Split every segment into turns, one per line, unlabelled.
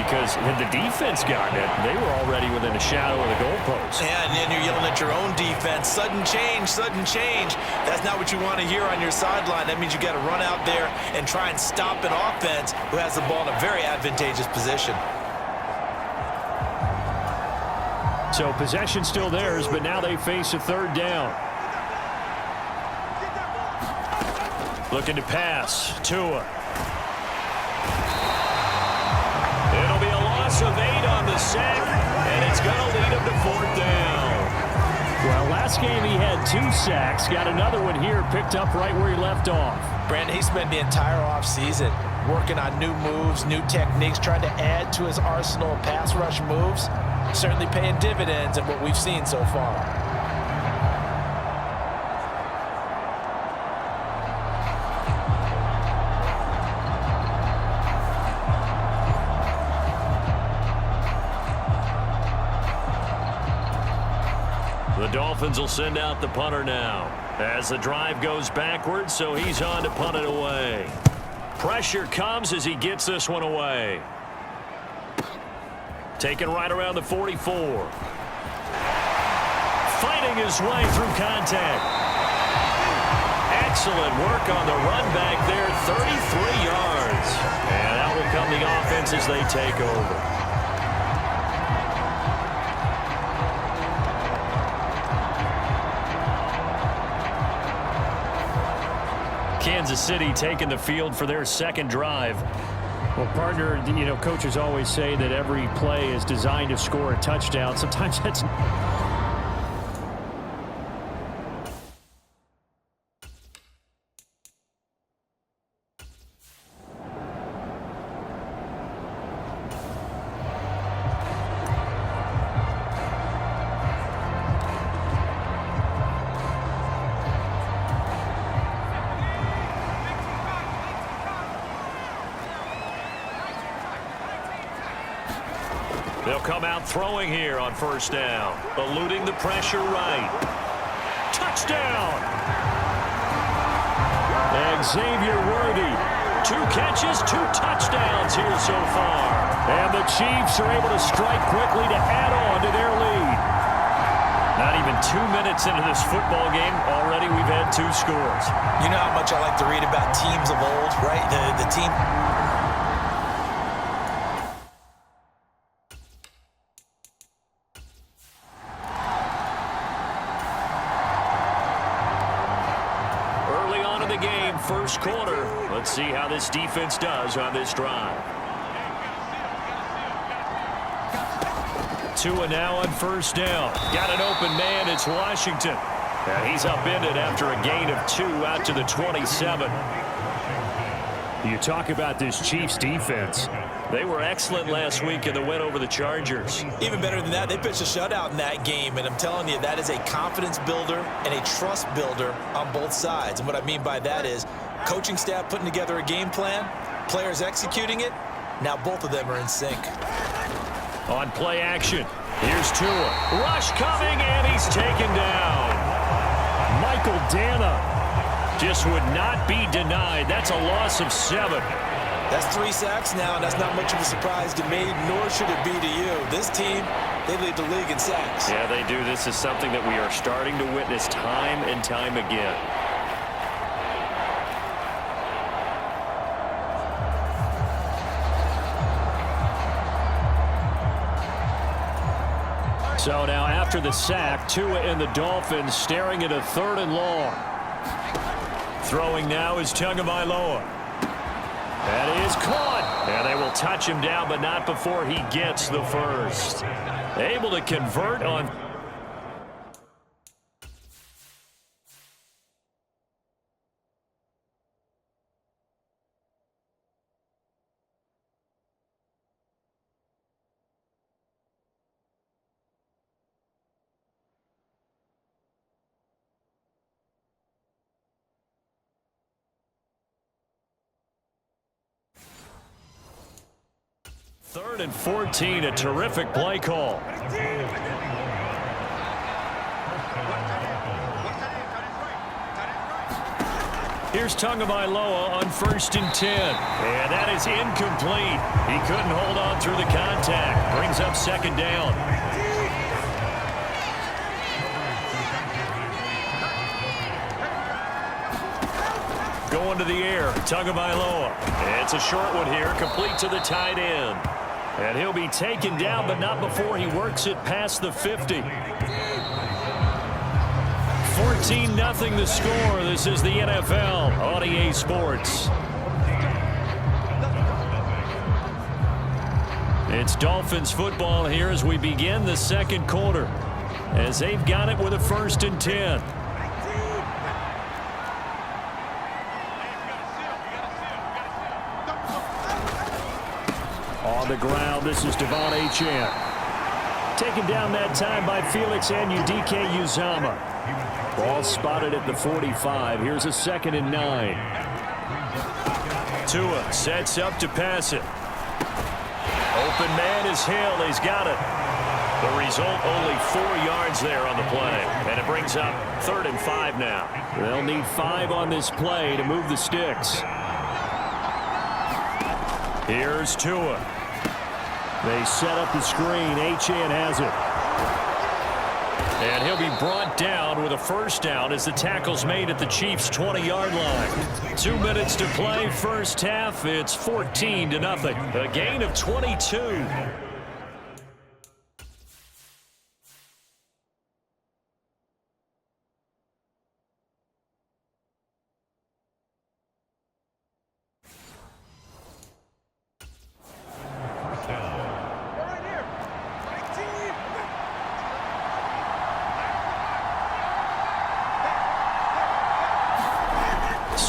because had the defense gotten it, they were already within a shadow of the goalpost.
Yeah, and then you're yelling at your own defense. Sudden change, sudden change. That's not what you want to hear on your sideline. That means you got to run out there and try and stop an offense who has the ball in a very advantageous position.
So possession still theirs, but now they face a third down. Looking to pass. Tua. It'll be a loss of 8 on the sack, and it's going to lead him to 4th down. Well, last game he had 2 sacks. Got another one here, picked up right where he left off.
Brandon, he spent the entire offseason working on new moves, new techniques, trying to add to his arsenal of pass rush moves. Certainly paying dividends in what we've seen so far.
The Dolphins will send out the punter now as the drive goes backwards, so he's on to punt it away. Pressure comes as he gets this one away. Taken right around the 44. Fighting his way through contact. Excellent work on the run back there, 33 yards. And out will come the offense as they take over. Kansas City taking the field for their second drive. Well, partner, you know, coaches always say that every play is designed to score a touchdown. Sometimes that's... They'll come out throwing here on 1st down. Eluding the pressure right. Touchdown! Xavier Worthy. 2 catches, 2 touchdowns here so far. And the Chiefs are able to strike quickly to add on to their lead. Not even 2 minutes into this football game, already we've had 2 scores.
You know how much I like to read about teams of old, right? The team...
First quarter. Let's see how this defense does on this drive. Tua now on 1st down. Got an open man. It's Washington. And he's upended after a gain of 2 out to the 27. You talk about this Chiefs defense. They were excellent last week in the win over the Chargers.
Even better than that, they pitched a shutout in that game, and I'm telling you, that is a confidence builder and a trust builder on both sides. And what I mean by that is coaching staff putting together a game plan, players executing it. Now both of them are in sync.
On play action, here's Tua. Rush coming, and he's taken down. Michael Dana just would not be denied. That's a loss of 7.
That's 3 sacks now, and that's not much of a surprise to me, nor should it be to you. This team, they lead the league in sacks.
Yeah, they do. This is something that we are starting to witness time and time again. So now after the sack, Tua and the Dolphins staring at a 3rd and long. Throwing now is Tagovailoa. That is caught. And they will touch him down, but not before he gets the first. Able to convert on... Third and 14, a terrific play call. Here's Tagovailoa on 1st and 10. And that is incomplete. He couldn't hold on through the contact. Brings up 2nd down. Going to the air, Tagovailoa. It's a short one here, complete to the tight end. And he'll be taken down, but not before he works it past the 50. 14-0 the score. This is the NFL on EA Sports. It's Dolphins football here as we begin the 2nd quarter, as they've got it with a 1st and 10. On the ground, this is Devon Achane. Taken down that time by Felix Anudike-Uzomah. Ball spotted at the 45. Here's a 2nd and 9. Tua sets up to pass it. Open man is Hill. He's got it. The result, only 4 yards there on the play. And it brings up 3rd and 5 now. They'll need 5 on this play to move the sticks. Here's Tua. They set up the screen. Achane has it. And he'll be brought down with a 1st down as the tackle's made at the Chiefs' 20-yard line. 2 minutes to play, 1st half. It's 14-0. A gain of 22.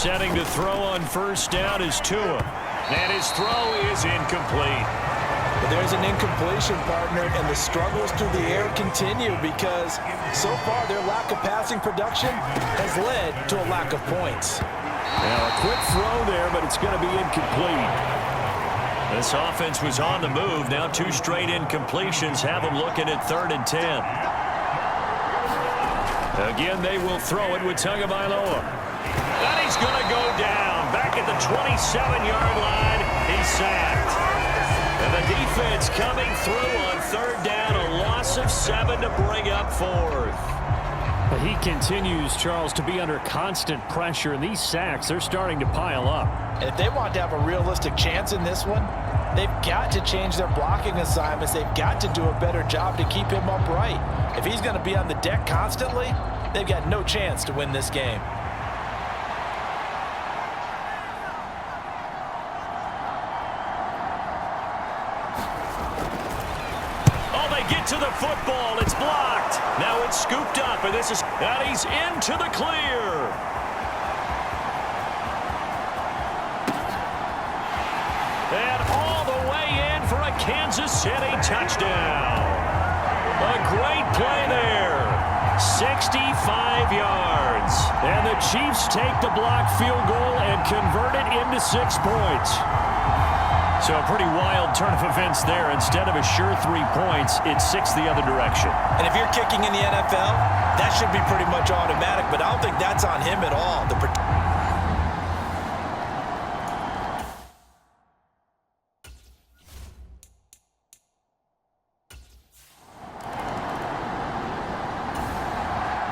Setting to throw on 1st down is Tua. And his throw is incomplete.
But there's an incompletion, partner, and the struggles through the air continue because so far their lack of passing production has led to a lack of points.
Now a quick throw there, but it's going to be incomplete. This offense was on the move. Now 2 straight incompletions have them looking at 3rd and 10. Again, they will throw it with Tagovailoa. And he's going to go down. Back at the 27-yard line, he's sacked. And the defense coming through on 3rd down. A loss of 7 to bring up 4th. He continues, Charles, to be under constant pressure. And these sacks, they're starting to pile up.
And if they want to have a realistic chance in this one, they've got to change their blocking assignments. They've got to do a better job to keep him upright. If he's going to be on the deck constantly, they've got no chance to win this game.
To the football, it's blocked. Now it's scooped up, and he's into the clear. And all the way in for a Kansas City touchdown. A great play there. 65 yards. And the Chiefs take the blocked field goal and convert it into 6 points. So a pretty wild turn of events there. Instead of a sure 3 points, it's 6 the other direction.
And if you're kicking in the NFL, that should be pretty much automatic, but I don't think that's on him at all.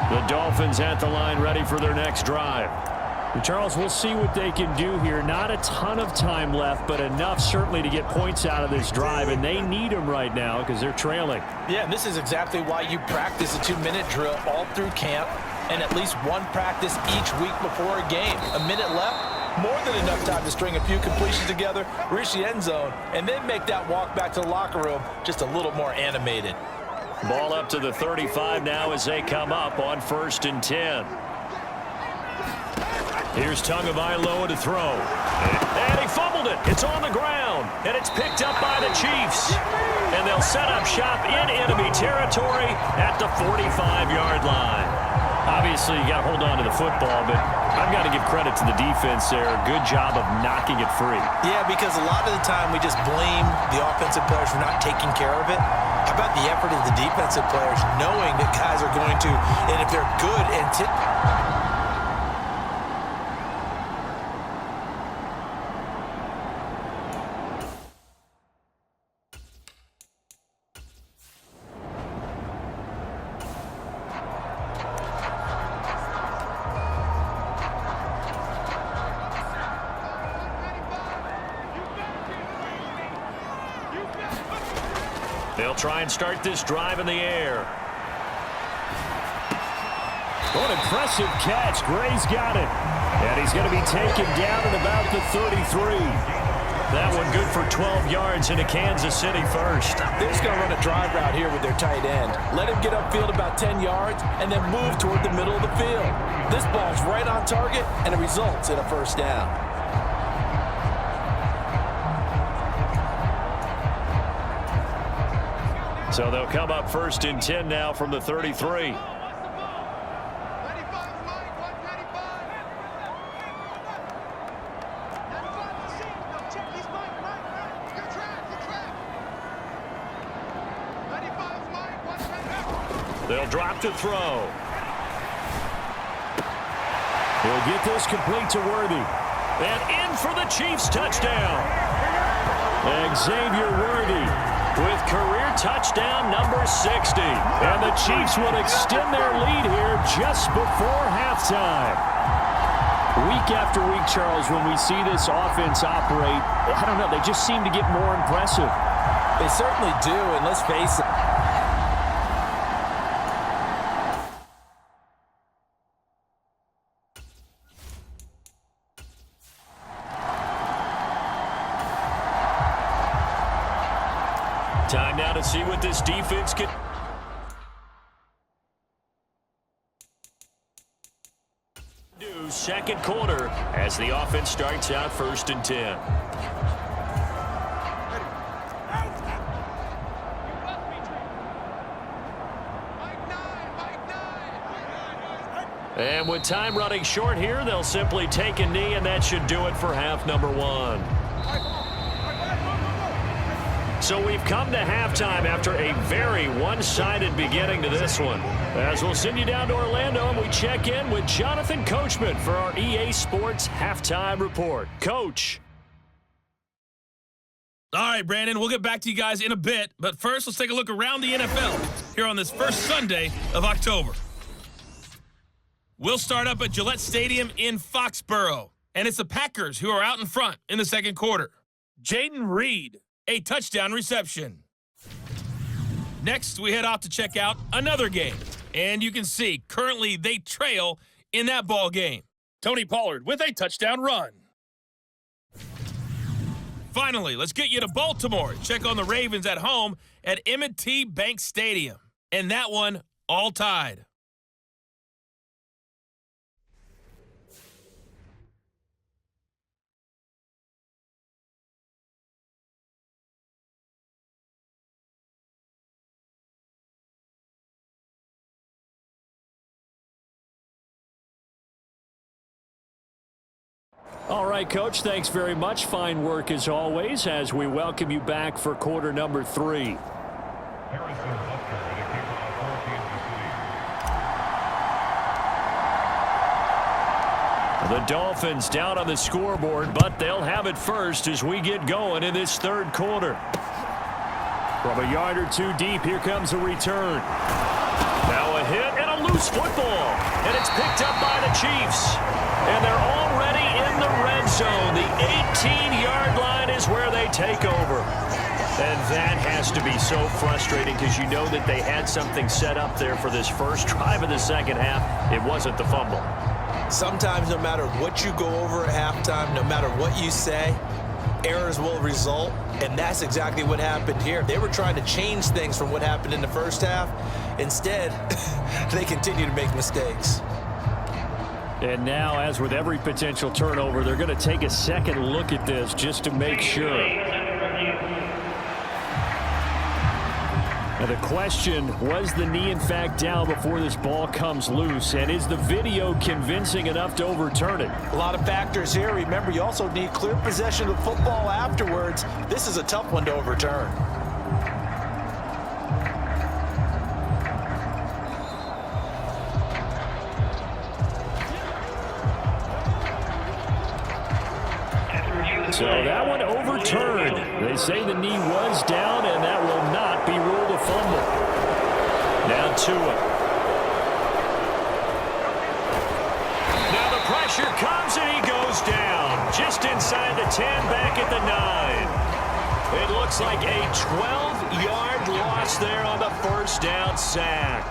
The Dolphins at the line ready for their next drive. Charles, we'll see what they can do here. Not a ton of time left, but enough certainly to get points out of this drive, and they need them right now because they're trailing.
Yeah, and this is exactly why you practice a 2-minute drill all through camp and at least one practice each week before a game. A minute left, more than enough time to string a few completions together, reach the end zone, and then make that walk back to the locker room just a little more animated.
Ball up to the 35 now as they come up on 1st and 10. Here's Tagovailoa to throw. And he fumbled it. It's on the ground. And it's picked up by the Chiefs. And they'll set up shop in enemy territory at the 45-yard line. Obviously, you got to hold on to the football, but I've got to give credit to the defense there. Good job of knocking it free.
Yeah, because a lot of the time we just blame the offensive players for not taking care of it. How about the effort of the defensive players knowing that guys are going to, and if they're good,
They'll try and start this drive in the air. Oh, an impressive catch. Gray's got it. And he's going to be taken down at about the 33. That one good for 12 yards into Kansas City first.
They're just going to run a drive route here with their tight end. Let him get upfield about 10 yards and then move toward the middle of the field. This ball's right on target, and it results in a first down.
So they'll come up 1st and 10 now from the 33. They'll drop to throw. He'll get this complete to Worthy. And in for the Chiefs touchdown. Xavier Worthy with career touchdown number 60. And the Chiefs will extend their lead here just before halftime. Week after week, Charles, when we see this offense operate, I don't know, they just seem to get more impressive.
They certainly do, and let's face it.
Time now to see what this defense can do. Second quarter as the offense starts out 1st and 10. And with time running short here, they'll simply take a knee, and that should do it for half number 1. So we've come to halftime after a very one-sided beginning to this one. As we'll send you down to Orlando, and we check in with Jonathan Coachman for our EA Sports Halftime Report. Coach.
All right, Brandon, we'll get back to you guys in a bit. But first, let's take a look around the NFL here on this first Sunday of October. We'll start up at Gillette Stadium in Foxborough. And it's the Packers who are out in front in the second quarter. Jaden Reed, a touchdown reception. Next, we head off to check out another game. And you can see, currently, they trail in that ball game. Tony Pollard with a touchdown run. Finally, let's get you to Baltimore. Check on the Ravens at home at M&T Bank Stadium. And that one, all tied.
All right, Coach, thanks very much. Fine work as always as we welcome you back for quarter number 3. The Dolphins down on the scoreboard, but they'll have it first as we get going in this third quarter. From a yard or two deep, here comes a return. Now a hit and a loose football, and it's picked up by the Chiefs. And they're already in the red zone. The 18-yard line is where they take over. And that has to be so frustrating because you know that they had something set up there for this first drive of the second half. It wasn't the fumble.
Sometimes no matter what you go over at halftime, no matter what you say, errors will result. And that's exactly what happened here. They were trying to change things from what happened in the first half. Instead, they continue to make mistakes.
And now, as with every potential turnover, they're going to take a second look at this just to make sure. Now the question, was the knee in fact down before this ball comes loose? And is the video convincing enough to overturn it?
A lot of factors here. Remember, you also need clear possession of the football afterwards. This is a tough one to overturn.
So that one overturned. They say the knee was down, and that will not be ruled a fumble. Now Tua. Now the pressure comes, and he goes down. Just inside the 10, back at the 9. It looks looks like a 12-yard loss there on the first down sack.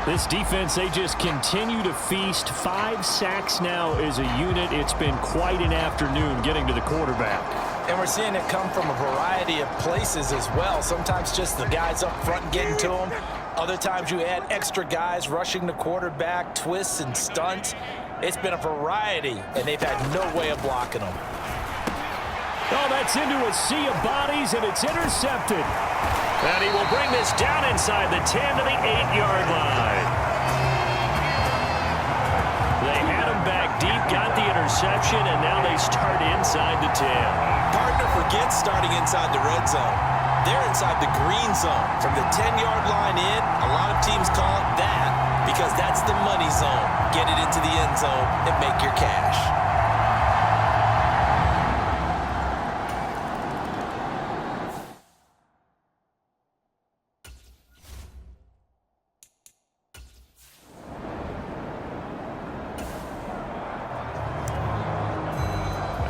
This defense, they just continue to feast. 5 sacks now as a unit. It's been quite an afternoon getting to the quarterback.
And we're seeing it come from a variety of places as well. Sometimes just the guys up front getting to them. Other times you add extra guys rushing the quarterback, twists and stunts. It's been a variety, and they've had no way of blocking them.
Oh, that's into a sea of bodies, and it's intercepted. And he will bring this down inside the 10 to the 8-yard line. They had him back deep, got the interception, and now they start inside the 10.
Partner forgets starting inside the red zone. They're inside the green zone. From the 10-yard line in, a lot of teams call it that because that's the money zone. Get it into the end zone and make your cash.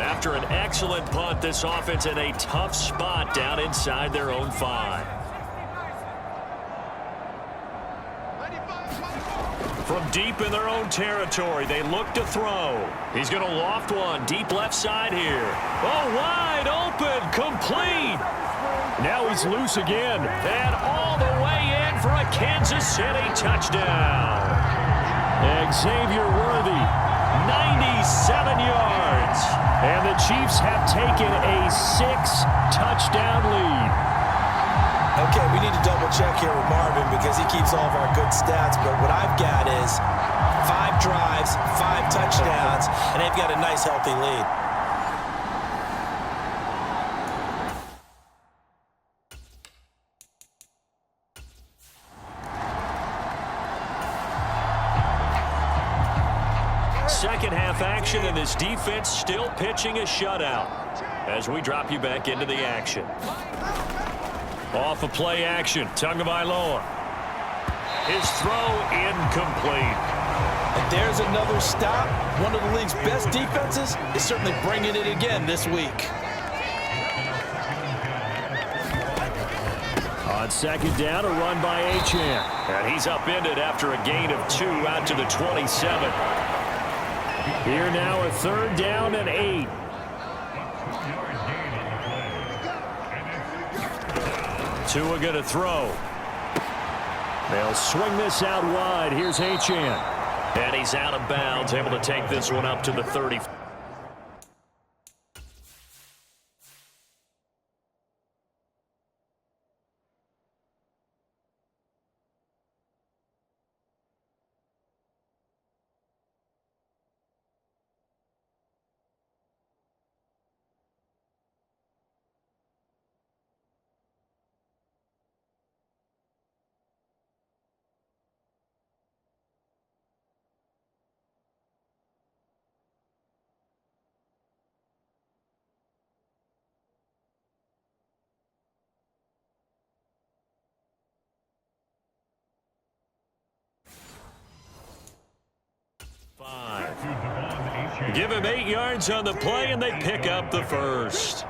After an excellent punt, this offense in a tough spot down inside their own 5. From deep in their own territory, they look to throw. He's going to loft one deep left side here. Oh, wide open, complete. Now he's loose again, and all the way in for a Kansas City touchdown. Xavier Worthy, 97 yards. And the Chiefs have taken a 6-touchdown lead.
Okay, we need to double-check here with Marvin because he keeps all of our good stats. But what I've got is 5 drives, 5 touchdowns, and they've got a nice, healthy lead.
Second half action, and this defense still pitching a shutout as we drop you back into the action. Off of play action, Tagovailoa. His throw incomplete.
And there's another stop. One of the league's best defenses is certainly bringing it again this week.
On second down, a run by Achane. And he's upended after a gain of 2 out to the 27. Here now a 3rd down and 8. Tua going to throw. They'll swing this out wide. Here's Achane. And he's out of bounds, able to take this one up to the 30. Give him 8 yards on the play, and they pick up the first.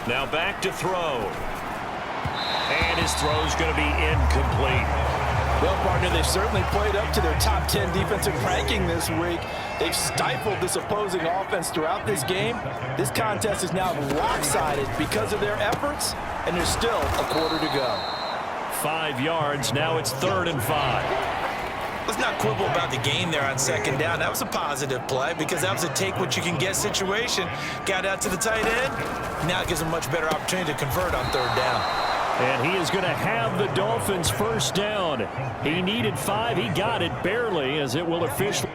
Now back to throw. And his throw's going to be incomplete.
Well, partner, they've certainly played up to their top 10 defensive ranking this week. They've stifled this opposing offense throughout this game. This contest is now lopsided because of their efforts, and there's still a quarter to go.
5 yards. Now it's 3rd and 5.
Let's not quibble about the gain there on second down. That was a positive play because that was a take-what-you-can-get situation. Got out to the tight end. Now it gives them a much better opportunity to convert on 3rd down.
And he is going to have the Dolphins' first down. He needed 5. He got it barely, as it will officially.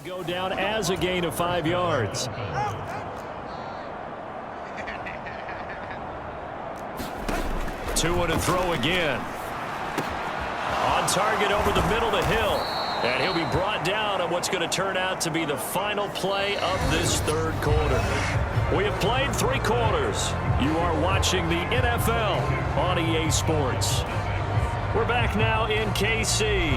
Go down as a gain of 5 yards. Tua to throw again. On target over the middle to Hill. And he'll be brought down on what's going to turn out to be the final play of this third quarter. We have played 3 quarters. You are watching the NFL on EA Sports. We're back now in KC.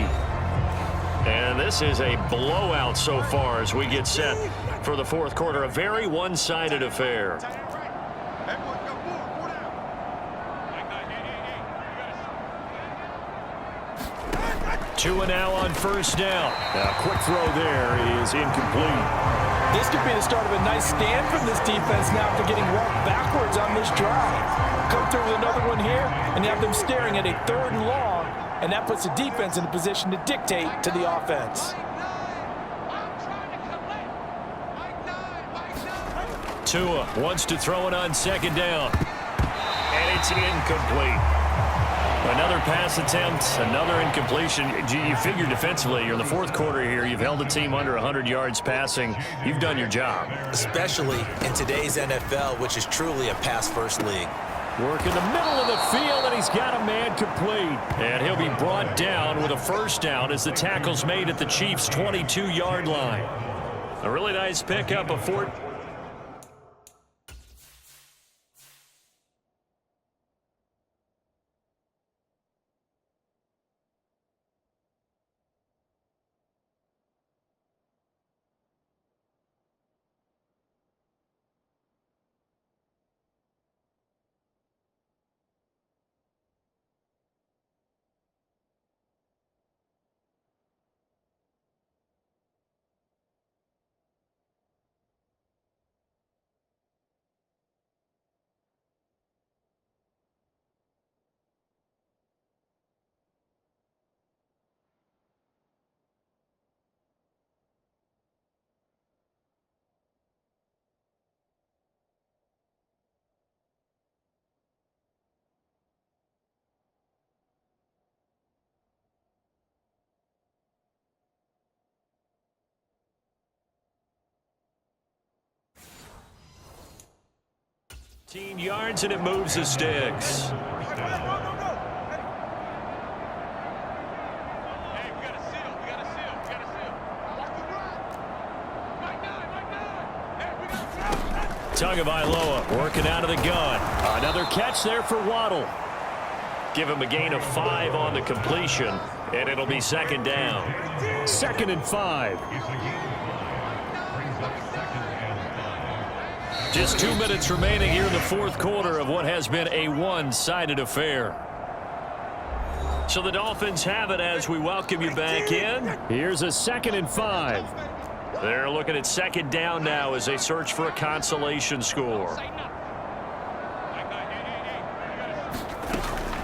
And this is a blowout so far as we get set for the fourth quarter. A very one-sided affair. Tua now on first down. A quick throw there is incomplete.
This could be the start of a nice stand from this defense now after getting walked backwards on this drive. Come through with another one here, and you have them staring at a 3rd and long, and that puts the defense in a position to dictate to the offense.
Tua wants to throw it on second down. And it's incomplete. Another pass attempt, another incompletion. You figure defensively, you're in the fourth quarter here. You've held the team under 100 yards passing. You've done your job.
Especially in today's NFL, which is truly a pass-first league.
Work in the middle of the field, and he's got a man complete. And he'll be brought down with a first down as the tackle's made at the Chiefs' 22-yard line. A really nice pickup of 4. Yards, and it moves the sticks. Tagovailoa working out of the gun. Another catch there for Waddle. Give him a gain of 5 on the completion, and it'll be second down. 2nd and 5. Just 2 minutes remaining here in the fourth quarter of what has been a one-sided affair. So the Dolphins have it as we welcome you back in. Here's a 2nd and 5. They're looking at second down now as they search for a consolation score.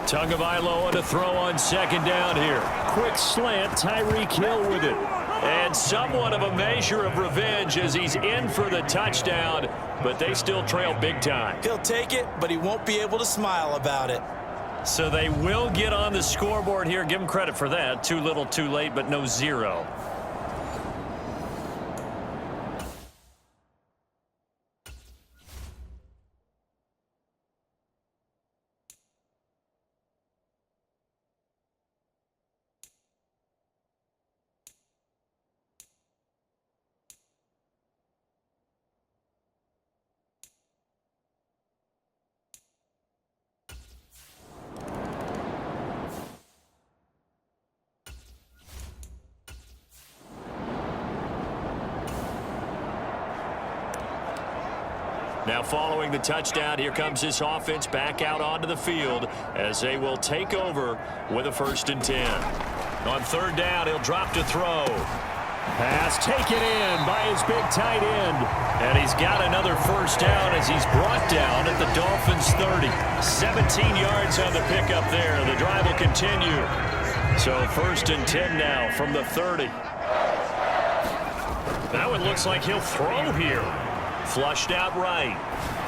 Tagovailoa to throw on second down here. Quick slant, Tyreek Hill with it. And somewhat of a measure of revenge as he's in for the touchdown, but they still trail big time.
He'll take it, but he won't be able to smile about it.
So they will get on the scoreboard here. Give him credit for that. Too little, too late, but no 0. Now following the touchdown, here comes this offense back out onto the field as they will take over with a 1st and 10. On third down, he'll drop to throw. Pass taken in by his big tight end. And he's got another first down as he's brought down at the Dolphins' 30. 17 yards on the pickup there. The drive will continue. So 1st and 10 now from the 30. Now it looks like he'll throw here. Flushed out right.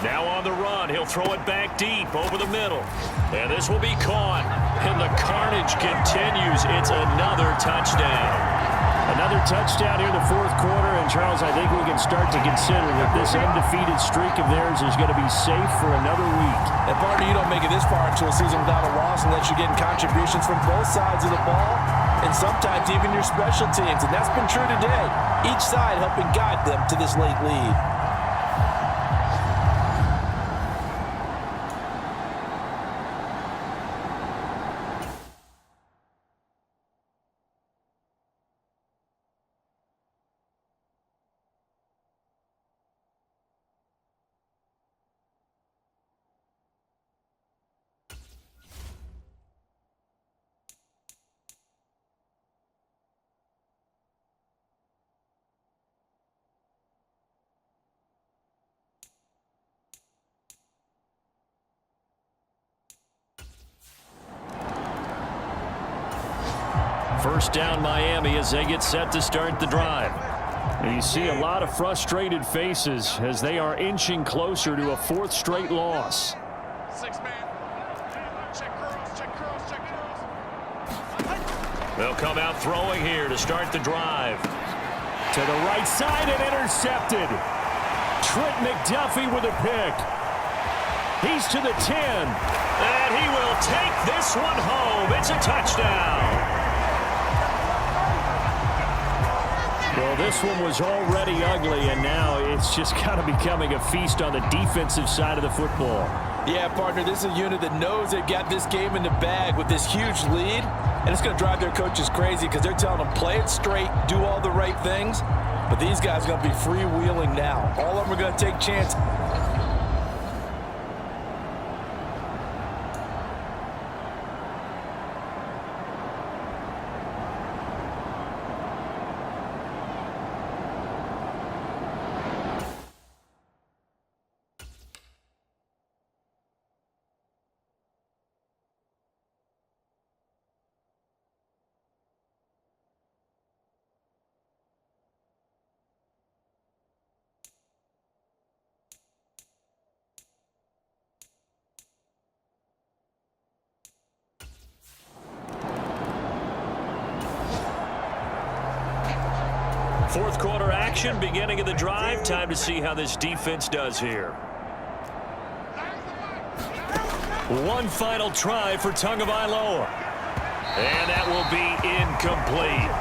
Now on the run. He'll throw it back deep over the middle. And this will be caught. And the carnage continues. It's another touchdown. Another touchdown here in the fourth quarter, and Charles, I think we can start to consider that this undefeated streak of theirs is going to be safe for another week.
And partner, you don't make it this far into a season without a loss unless you're getting contributions from both sides of the ball, and sometimes even your special teams, and that's been true today. Each side helping guide them to this late lead.
First down Miami as they get set to start the drive. And you see a lot of frustrated faces as they are inching closer to a fourth straight loss. They'll come out throwing here to start the drive. To the right side and intercepted. Trent McDuffie with a pick. He's to the 10. And he will take this one home. It's a touchdown. Well, this one was already ugly, and now it's just kind of becoming a feast on the defensive side of the football.
Yeah, partner, this is a unit that knows they've got this game in the bag with this huge lead, and it's going to drive their coaches crazy because they're telling them play it straight, do all the right things, but these guys are going to be freewheeling now. All of them are going to take chances.
Fourth quarter action, beginning of the drive. Time to see how this defense does here. One final try for Tagovailoa. And that will be incomplete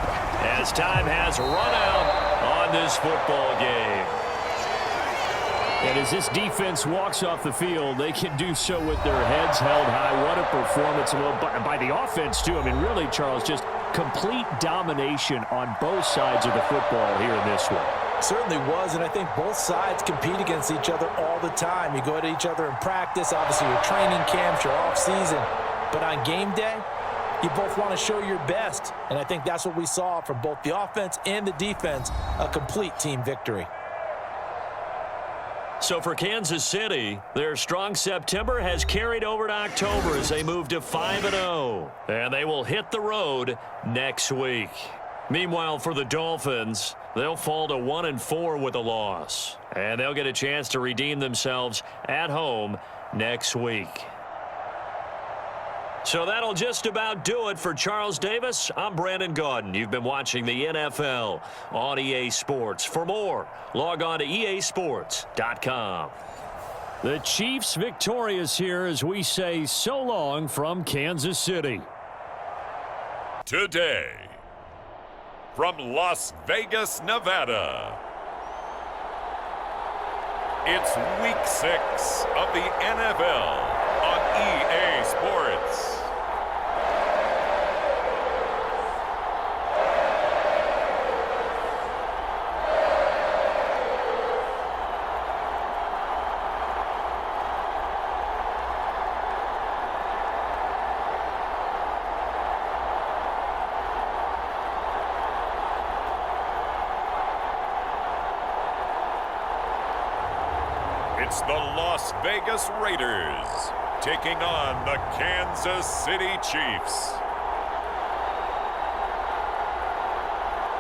as time has run out on this football game. And as this defense walks off the field, they can do so with their heads held high. What a performance by the offense, too. I mean, really, Charles, just complete domination on both sides of the football here in this one.
Certainly was, and I think both sides compete against each other all the time. You go at each other in practice, obviously your training camps, your off-season. But on game day, you both want to show your best. And I think that's what we saw from both the offense and the defense, a complete team victory.
So for Kansas City, their strong September has carried over to October as they move to 5-0. And they will hit the road next week. Meanwhile, for the Dolphins, they'll fall to 1-4 with a loss. And they'll get a chance to redeem themselves at home next week. So that'll just about do it for Charles Davis. I'm Brandon Gaudin. You've been watching the NFL on EA Sports. For more, log on to easports.com. The Chiefs victorious here as we say so long from Kansas City.
Today, from Las Vegas, Nevada, it's Week 6 of the NFL on EA Sports. It's the Las Vegas Raiders taking on the Kansas City Chiefs.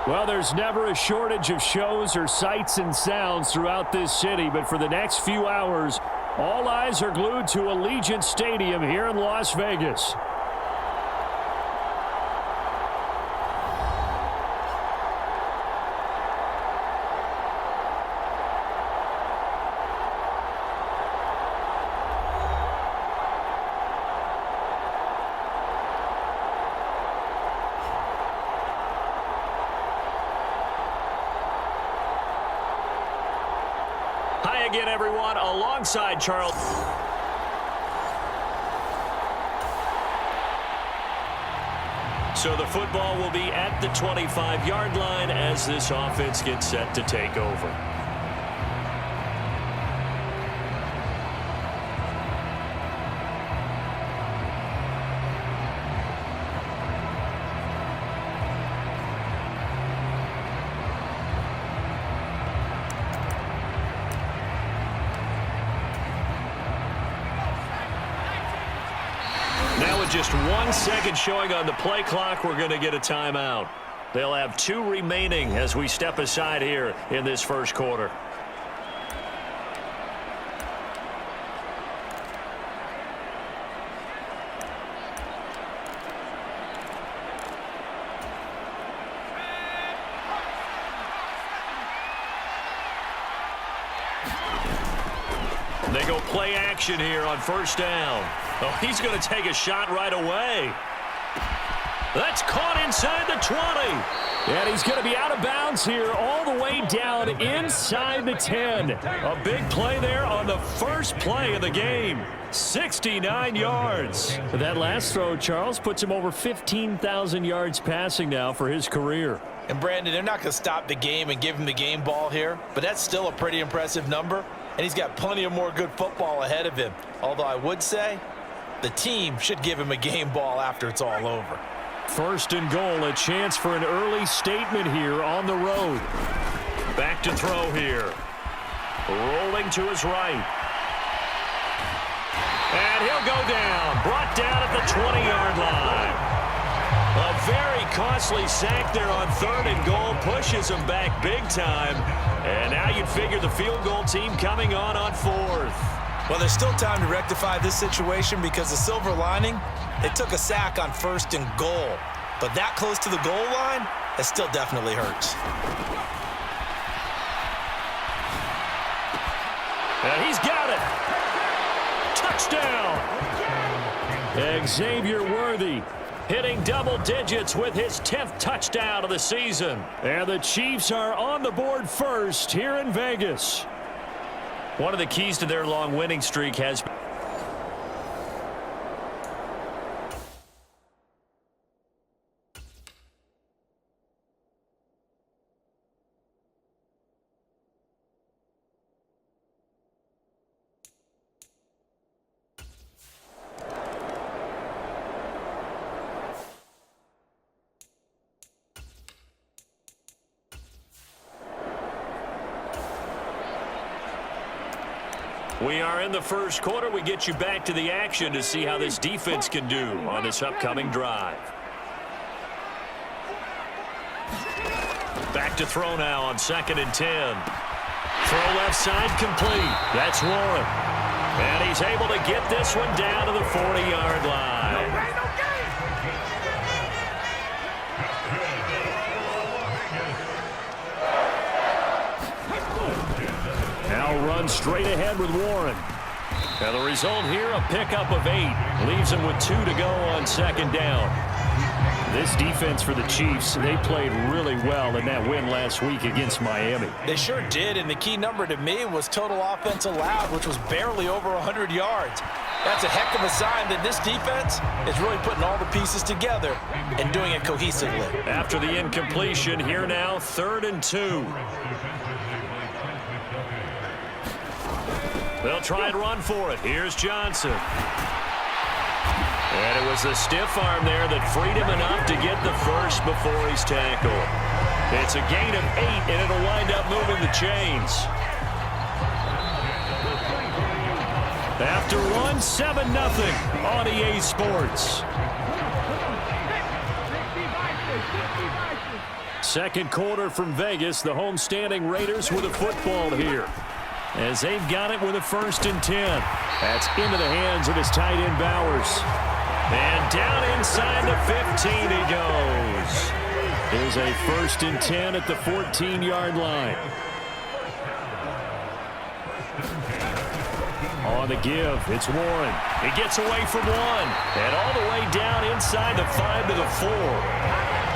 Well, there's never a shortage of shows or sights and sounds throughout this city, but for the next few hours, all eyes are glued to Allegiant Stadium here in Las Vegas. Hi again, everyone, alongside Charles. So the football will be at the 25-yard line as this offense gets set to take over. Now with just 1 second showing on the play clock, we're going to get a timeout. They'll have 2 remaining as we step aside here in this first quarter. They go play action here on first down. Oh, he's going to take a shot right away. That's caught inside the 20. And he's going to be out of bounds here all the way down inside the 10. A big play there on the first play of the game. 69 yards. That last throw, Charles, puts him over 15,000 yards passing now for his career.
And Brandon, they're not going to stop the game and give him the game ball here, but that's still a pretty impressive number, and he's got plenty of more good football ahead of him. Although I would say the team should give him a game ball after it's all over.
First and goal, a chance for an early statement here on the road. Back to throw here. Rolling to his right. And he'll go down. Brought down at the 20-yard line. A very costly sack there on third and goal. Pushes him back big time. And now you'd figure the field goal team coming on fourth.
Well, there's still time to rectify this situation because the silver lining, they took a sack on first and goal. But that close to the goal line, it still definitely hurts.
And he's got it. Touchdown. Xavier Worthy hitting double digits with his 10th touchdown of the season. And the Chiefs are on the board first here in Vegas. One of the keys to their long winning streak has been We are in the first quarter. We get you back to the action to see how this defense can do on this upcoming drive. Back to throw now on 2nd and 10. Throw left side complete. That's Warren. And he's able to get this one down to the 40-yard line. Now run straight ahead with Warren. And the result here, a pickup of 8. Leaves him with 2 to go on 2nd down. This defense for the Chiefs, they played really well in that win last week against Miami.
They sure did, and the key number to me was total offense allowed, which was barely over 100 yards. That's a heck of a sign that this defense is really putting all the pieces together and doing it cohesively.
After the incompletion, here now, 3rd and 2. They'll try and run for it. Here's Johnson. And it was the stiff arm there that freed him enough to get the first before he's tackled. It's a gain of 8, and it'll wind up moving the chains. After one, 7-0 on EA Sports. Second quarter from Vegas. The homestanding Raiders with a football here, as they've got it with a 1st and 10. That's into the hands of his tight end Bowers. And down inside the 15 he goes. There's a 1st and 10 at the 14-yard line. On the give, it's Warren. He gets away from 1. And all the way down inside the 5 to the 4.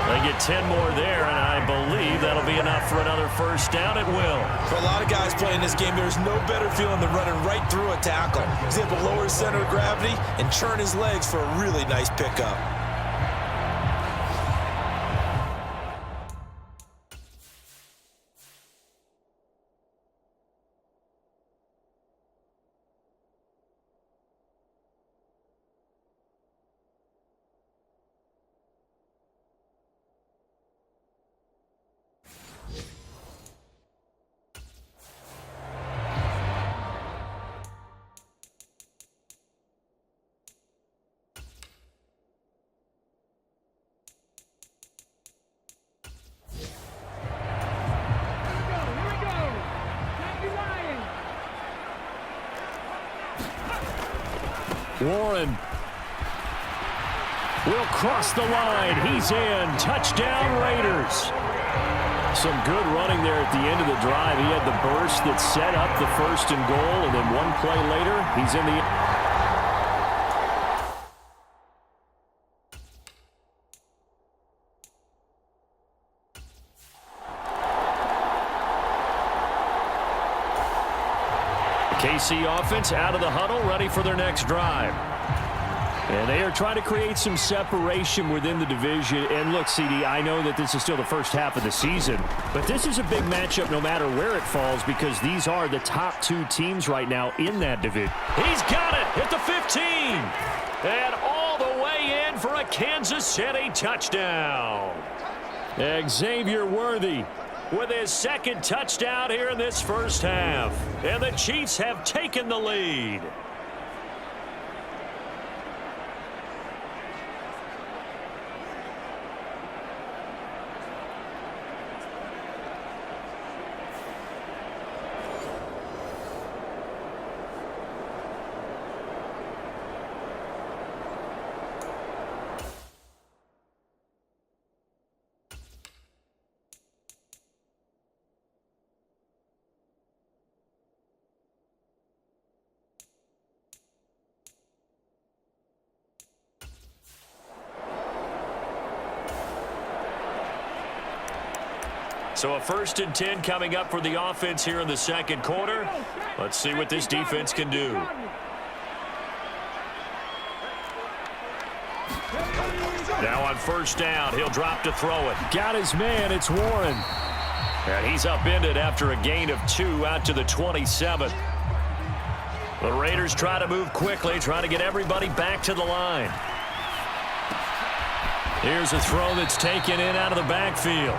They get 10 more there, and I believe that'll be enough for another first down. It will.
For a lot of guys playing this game, there's no better feeling than running right through a tackle. He's able to lower his center of gravity and churn his legs for a really nice pickup.
Warren will cross the line. He's in. Touchdown, Raiders. Some good running there at the end of the drive. He had the burst that set up the first and goal, and then one play later, he's in the... KC offense out of the huddle, ready for their next drive. And they are trying to create some separation within the division. And look, CD, I know that this is still the first half of the season, but this is a big matchup no matter where it falls because these are the top two teams right now in that division. He's got it at the 15. And all the way in for a Kansas City touchdown. Xavier Worthy with his second touchdown here in this first half. And the Chiefs have taken the lead. So a 1st and 10 coming up for the offense here in the second quarter. Let's see what this defense can do. Now on first down, he'll drop to throw it. Got his man, it's Warren. And he's upended after a gain of 2 out to the 27. The Raiders try to move quickly, trying to get everybody back to the line. Here's a throw that's taken in out of the backfield.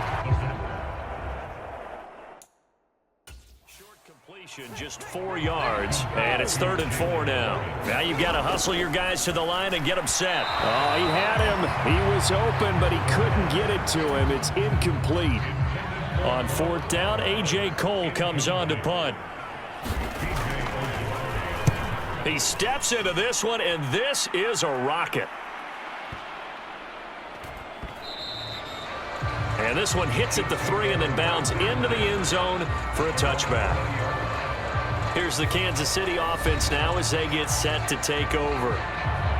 Just 4 yards, and it's 3rd and 4 now. Now you've got to hustle your guys to the line and get them set. Oh, he had him. He was open, but he couldn't get it to him. It's incomplete. On 4th down, A.J. Cole comes on to punt. He steps into this one, and this is a rocket. And this one hits at the 3 and then bounds into the end zone for a touchback. Here's the Kansas City offense now as they get set to take over.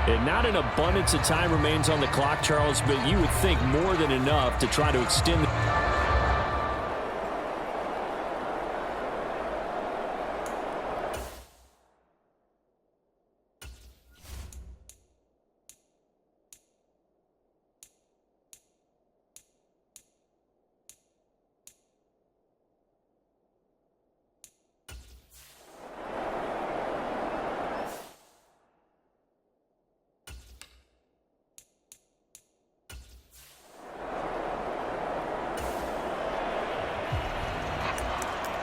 And not an abundance of time remains on the clock, Charles, but you would think more than enough to try to extend the...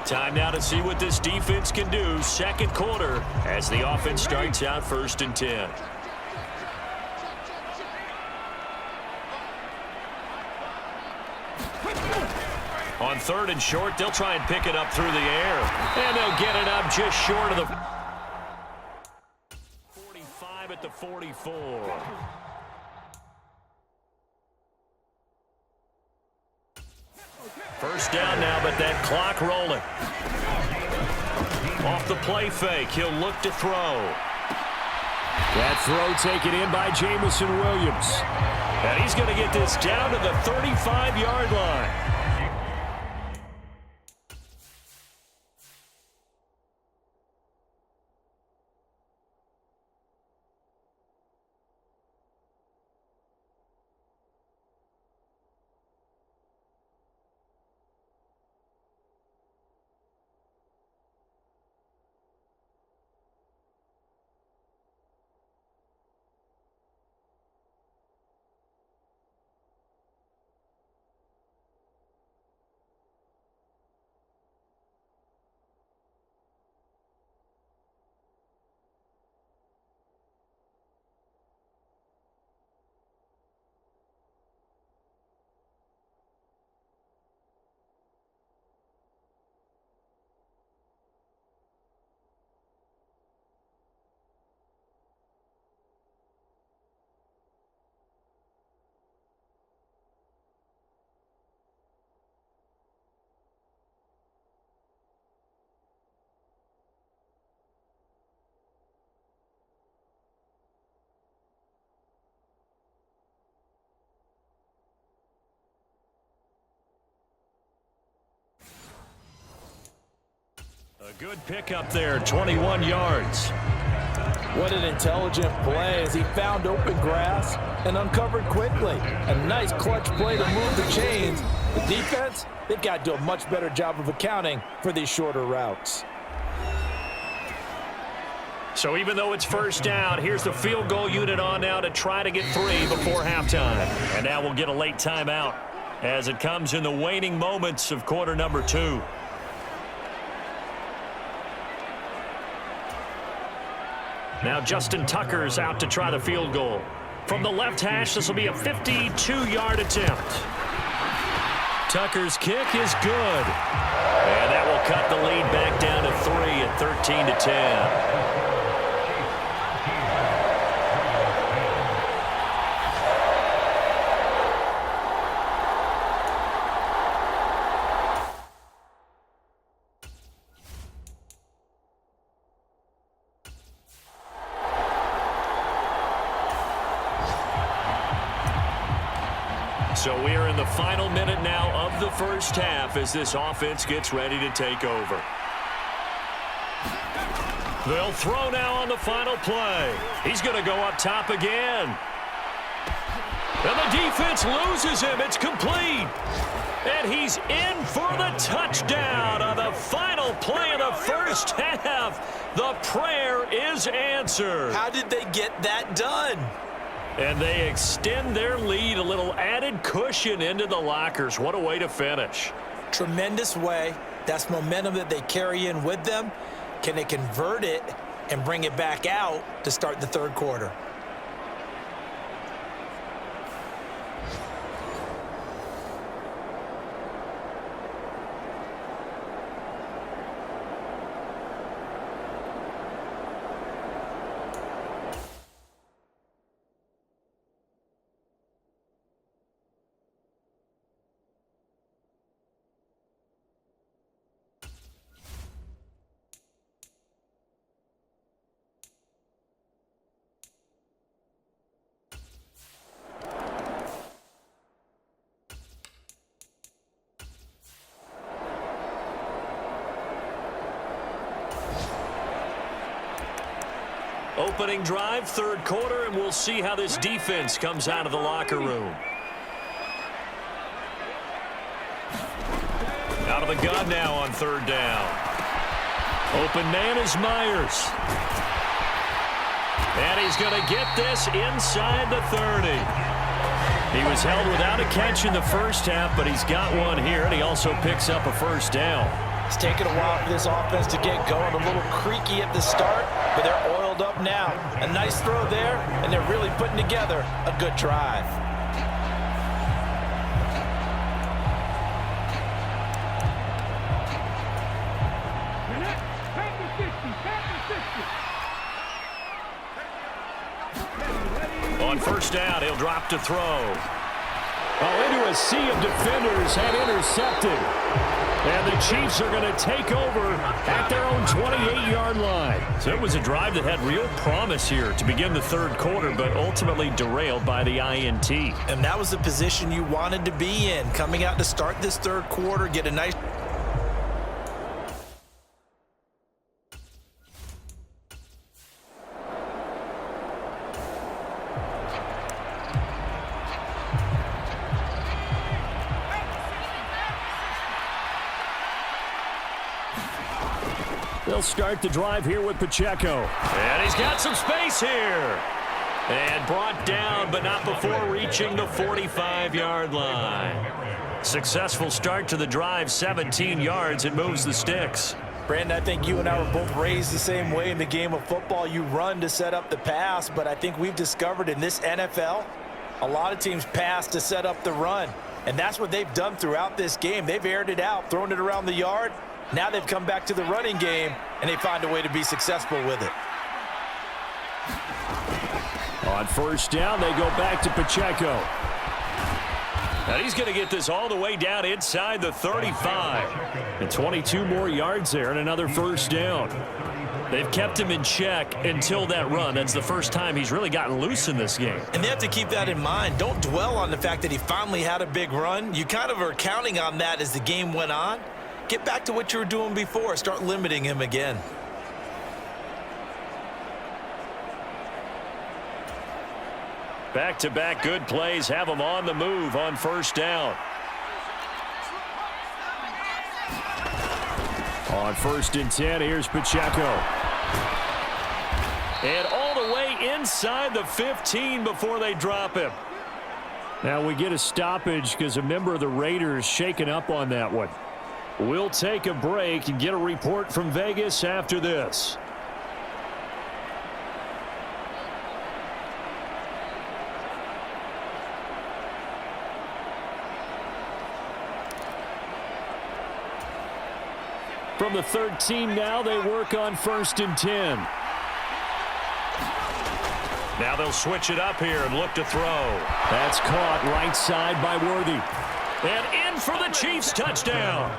Time now to see what this defense can do. Second quarter as the offense starts out 1st and 10. On 3rd and short, they'll try and pick it up through the air. And they'll get it up just short of the 45 at the 44. First down now, but that clock rolling. Off the play fake, he'll look to throw. That throw taken in by Jamison Williams. And he's going to get this down to the 35-yard line. A good pickup there, 21 yards.
What an intelligent play as he found open grass and uncovered quickly. A nice clutch play to move the chains. The defense, they've got to do a much better job of accounting for these shorter routes.
So even though it's first down, here's the field goal unit on now to try to get 3 before halftime. And now we'll get a late timeout as it comes in the waning moments of quarter number 2. Now Justin Tucker's out to try the field goal. From the left hash, this will be a 52-yard attempt. Tucker's kick is good. And that will cut the lead back down to 3 at 13-10. So we are in the final minute now of the first half as this offense gets ready to take over. They'll throw now on the final play. He's going to go up top again. And the defense loses him. It's complete. And he's in for the touchdown on the final play of the first half. The prayer is answered.
How did they get that done?
And they extend their lead, a little added cushion into the lockers. What a way to finish.
Tremendous way. That's momentum that they carry in with them. Can they convert it and bring it back out to start the third quarter?
Opening drive, third quarter, and we'll see how this defense comes out of the locker room. Out of the gun now on third down. Open man is Myers. And he's going to get this inside the 30. He was held without a catch in the first half, but he's got one here, and he also picks up a first down.
It's taken a while for this offense to get going. A little creaky at the start, but they're oiled up now. A nice throw there, and they're really putting together a good drive.
On first down, he'll drop to throw. Oh, into a sea of defenders and intercepted. And the Chiefs are going to take over at their own 28-yard line. So it was a drive that had real promise here to begin the third quarter, but ultimately derailed by the INT.
And that was the position you wanted to be in, coming out to start this third quarter, get a nice...
They'll start the drive here with Pacheco. And he's got some space here. And brought down, but not before reaching the 45-yard line. Successful start to the drive, 17 yards. It moves the sticks.
Brandon, I think you and I were both raised the same way in the game of football. You run to set up the pass, but I think we've discovered in this NFL, a lot of teams pass to set up the run. And that's what they've done throughout this game. They've aired it out, thrown it around the yard. Now they've come back to the running game, and they find a way to be successful with it.
On first down, they go back to Pacheco. And he's going to get this all the way down inside the 35. And 22 more yards there and another first down. They've kept him in check until that run. That's the first time he's really gotten loose in this game.
And they have to keep that in mind. Don't dwell on the fact that he finally had a big run. You kind of are counting on that as the game went on. Get back to what you were doing before. Start limiting him again.
Back-to-back good plays have him on the move on first down. On 1st and 10, here's Pacheco. And all the way inside the 15 before they drop him. Now we get a stoppage because a member of the Raiders shaken up on that one. We'll take a break and get a report from Vegas after this. From the 13 now, they work on 1st and 10. Now they'll switch it up here and look to throw. That's caught right side by Worthy. And in for the Chiefs touchdown.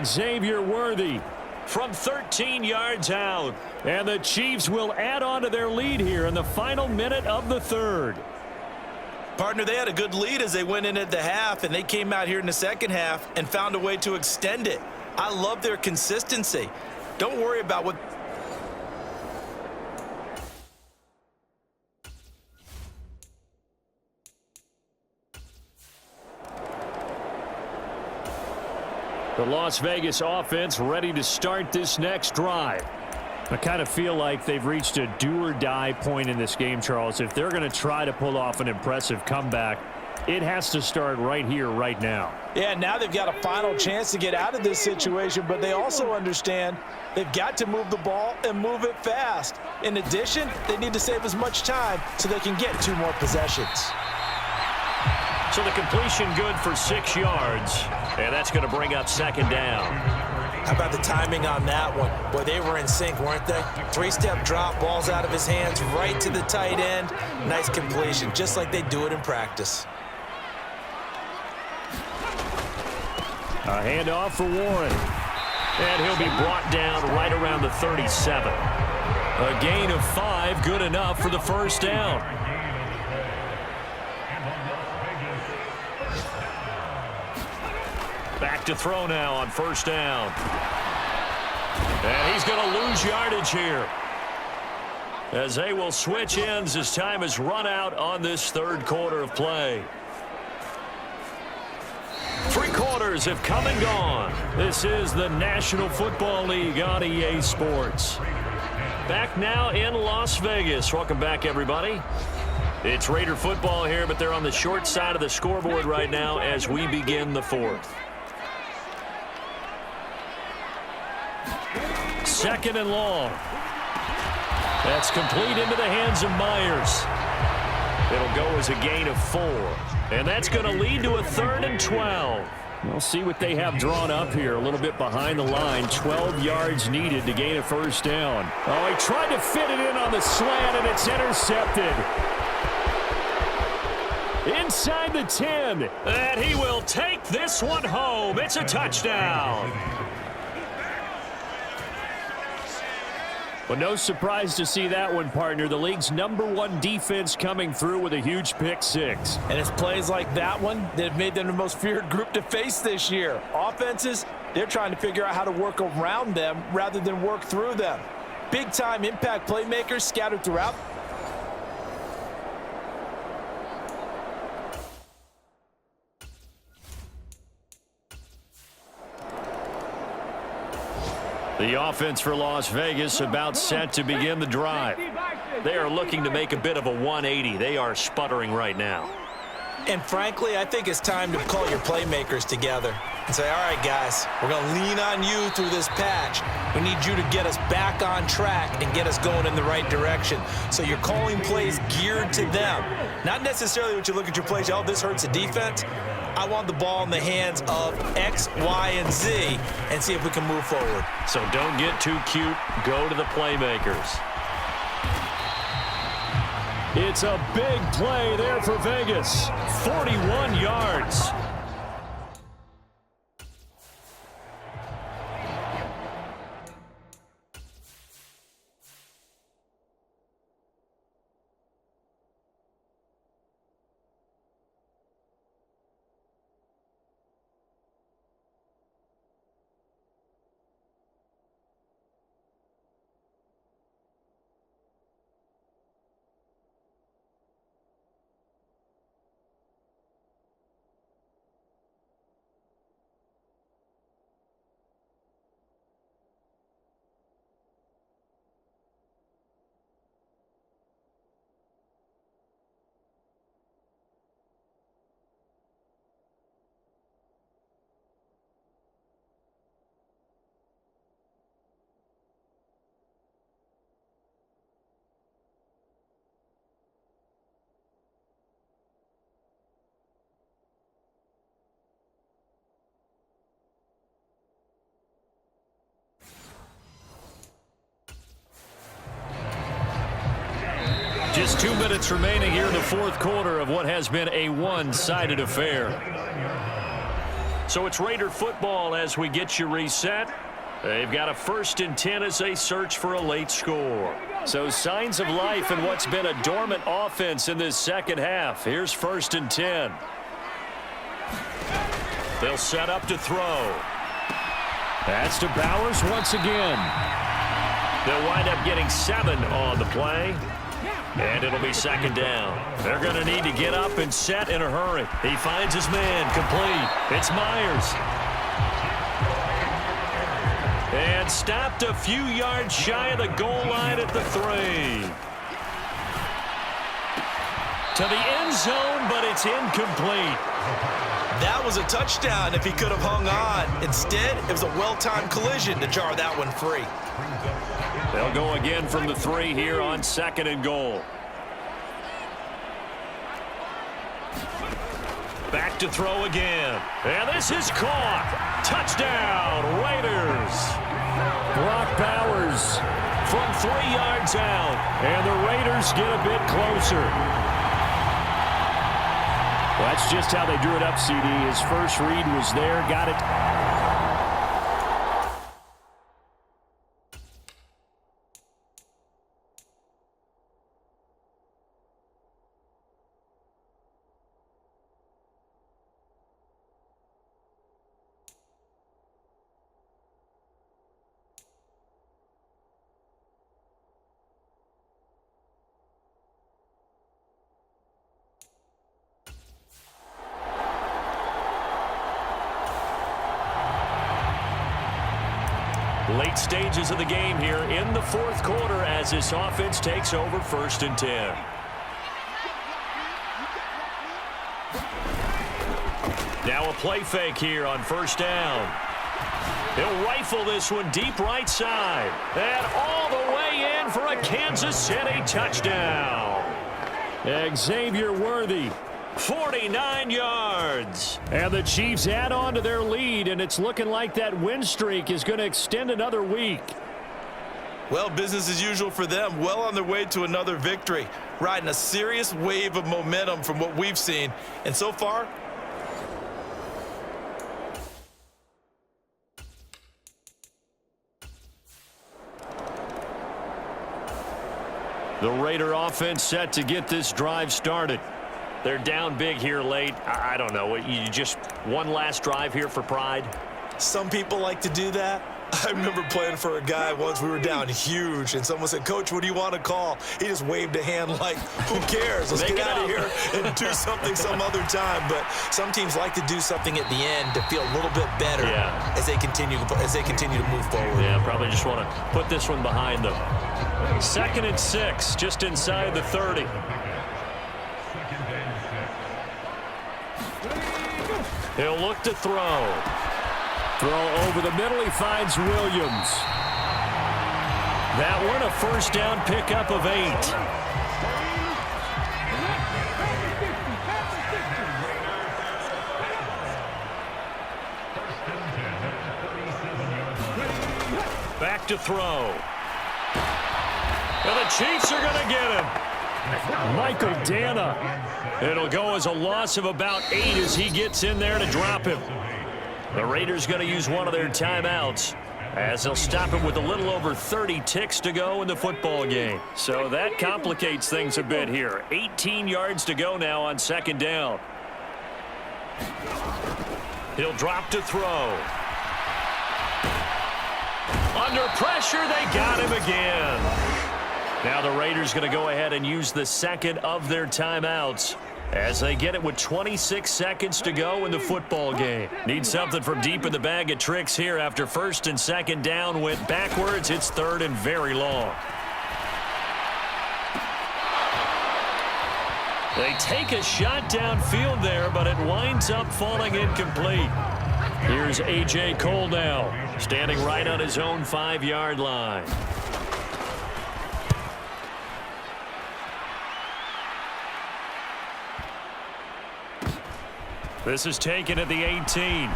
Xavier Worthy from 13 yards out. And the Chiefs will add on to their lead here in the final minute of the third.
Partner, they had a good lead as they went in at the half, and they came out here in the second half and found a way to extend it. I love their consistency. Don't worry about what...
The Las Vegas offense ready to start this next drive. I kind of feel like they've reached a do-or-die point in this game, Charles. If they're going to try to pull off an impressive comeback, it has to start right here, right now.
Yeah, now they've got a final chance to get out of this situation, but they also understand they've got to move the ball and move it fast. In addition, they need to save as much time so they can get 2 more possessions.
So the completion good for 6 yards, and that's going to bring up 2nd down.
How about the timing on that one? Boy, they were in sync, weren't they? 3-step drop, balls out of his hands, right to the tight end. Nice completion, just like they do it in practice.
A handoff for Warren. And he'll be brought down right around the 37. A gain of 5, good enough for the first down. Back to throw now on first down. And he's going to lose yardage here, as they will switch ends as time has run out on this third quarter of play. 3 quarters have come and gone. This is the National Football League on EA Sports. Back now in Las Vegas. Welcome back, everybody. It's Raider football here, but they're on the short side of the scoreboard right now as we begin the 4th. 2nd and long. That's complete into the hands of Myers. It'll go as a gain of 4. And that's going to lead to a 3rd and 12. We'll see what they have drawn up here. A little bit behind the line. 12 yards needed to gain a first down. Oh, he tried to fit it in on the slant, and it's intercepted. Inside the 10. And he will take this one home. It's a touchdown. Well, no surprise to see that one, partner. The league's #1 defense coming through with a huge pick six.
And it's plays like that one that have made them the most feared group to face this year. Offenses, they're trying to figure out how to work around them rather than work through them. Big-time impact playmakers scattered throughout.
The offense for Las Vegas about set to begin the drive. They are looking to make a bit of a 180. They are sputtering right now.
And frankly, I think it's time to call your playmakers together and say, all right, guys, we're going to lean on you through this patch. We need you to get us back on track and get us going in the right direction. So you're calling plays geared to them. Not necessarily what you look at your plays, oh, this hurts the defense. I want the ball in the hands of X, Y, and Z and see if we can move forward.
So don't get too cute. Go to the playmakers. It's a big play there for Vegas. 41 yards. Just 2 minutes remaining here in the fourth quarter of what has been a one-sided affair. So it's Raider football as we get you reset. They've got a 1st and 10 as they search for a late score. So signs of life in what's been a dormant offense in this second half. Here's 1st and 10. They'll set up to throw. That's to Bowers once again. They'll wind up getting 7 on the play. And it'll be 2nd down. They're going to need to get up and set in a hurry. He finds his man complete. It's Myers. And stopped a few yards shy of the goal line at the 3. To the end zone, but it's incomplete.
That was a touchdown if he could have hung on. Instead, it was a well-timed collision to jar that one free.
They'll go again from the 3 here on 2nd and goal. Back to throw again. And this is caught. Touchdown, Raiders. Brock Bowers from 3 yards out. And the Raiders get a bit closer. Well, that's just how they drew it up, CD. His first read was there, got it. Late stages of the game here in the fourth quarter as this offense takes over 1st and 10. Now a play fake here on 1st down. He'll rifle this one deep right side. And all the way in for a Kansas City touchdown. Xavier Worthy. 49 yards. And the Chiefs add on to their lead, and it's looking like that win streak is going to extend another week.
Well, business as usual for them. Well on their way to another victory. Riding a serious wave of momentum from what we've seen. And so far,
the Raider offense set to get this drive started. They're down big here late. I don't know. You just one last drive here for pride?
some people like to do that. I remember playing for a guy once. We were down huge, and someone said, "Coach, what do you want to call?" He just waved a hand like, who cares? Let's get out of here and do something some other time. But some teams like to do something at the end to feel a little bit better as they continue to move forward.
Yeah, probably just want to put this one behind them. 2nd and 6, just inside the 30. He'll look to throw. Throw over the middle. He finds Williams. That one a first down pickup of 8. Back to throw. And the Chiefs are going to get him. Michael Dana. It'll go as a loss of about 8 as he gets in there to drop him. The Raiders going to use one of their timeouts as they'll stop him with a little over 30 ticks to go in the football game. So that complicates things a bit here. 18 yards to go now on 2nd down. He'll drop to throw. Under pressure, they got him again. Now the Raiders going to go ahead and use the second of their timeouts as they get it with 26 seconds to go in the football game. Need something from deep in the bag of tricks here after 1st and 2nd down went backwards. It's 3rd and very long. They take a shot downfield there, but it winds up falling incomplete. Here's A.J. Cole now, standing right on his own 5-yard line. This is taken at the 18.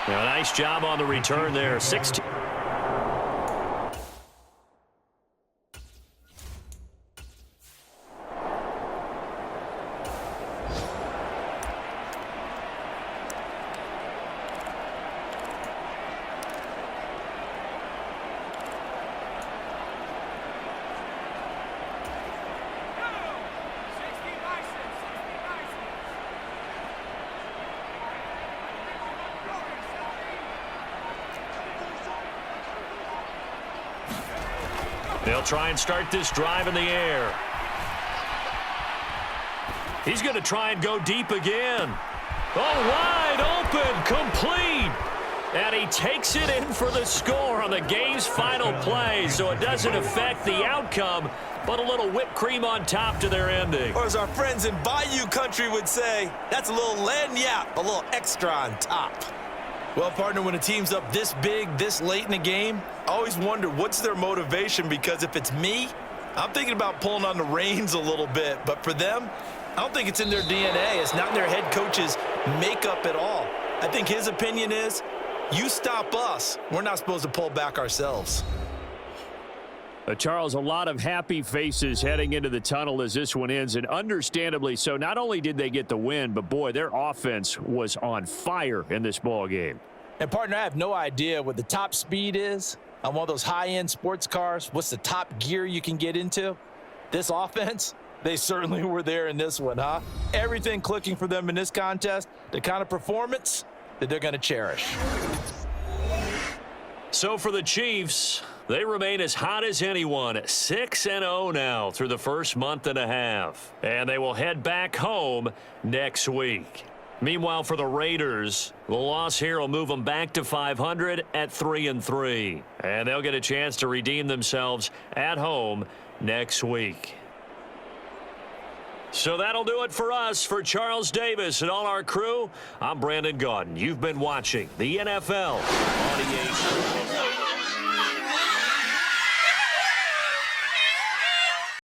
Now, nice job on the return there. 16. They'll try and start this drive in the air. He's going to try and go deep again. Oh, wide open, complete. And he takes it in for the score on the game's final play, so it doesn't affect the outcome, but a little whipped cream on top to their ending.
Or as our friends in Bayou Country would say, that's a little lagniappe, a little extra on top. Well, partner, when a team's up this big, this late in the game, I always wonder what's their motivation, because if it's me, I'm thinking about pulling on the reins a little bit. But for them, I don't think it's in their DNA. It's not in their head coach's makeup at all. I think his opinion is, you stop us, we're not supposed to pull back ourselves.
Charles, a lot of happy faces heading into the tunnel as this one ends, and understandably so. Not only did they get the win, but boy, their offense was on fire in this ball game.
And partner, I have no idea what the top speed is on one of those high-end sports cars. What's the top gear you can get into? This offense, they certainly were there in this one, huh? Everything clicking for them in this contest, the kind of performance that they're going to cherish.
So for the Chiefs, they remain as hot as anyone, 6-0 now through the first month and a half. And they will head back home next week. Meanwhile, for the Raiders, the loss here will move them back to 500 at 3-3. And they'll get a chance to redeem themselves at home next week. So that'll do it for us. For Charles Davis and all our crew, I'm Brandon Gaudin. You've been watching the NFL on EA Sports.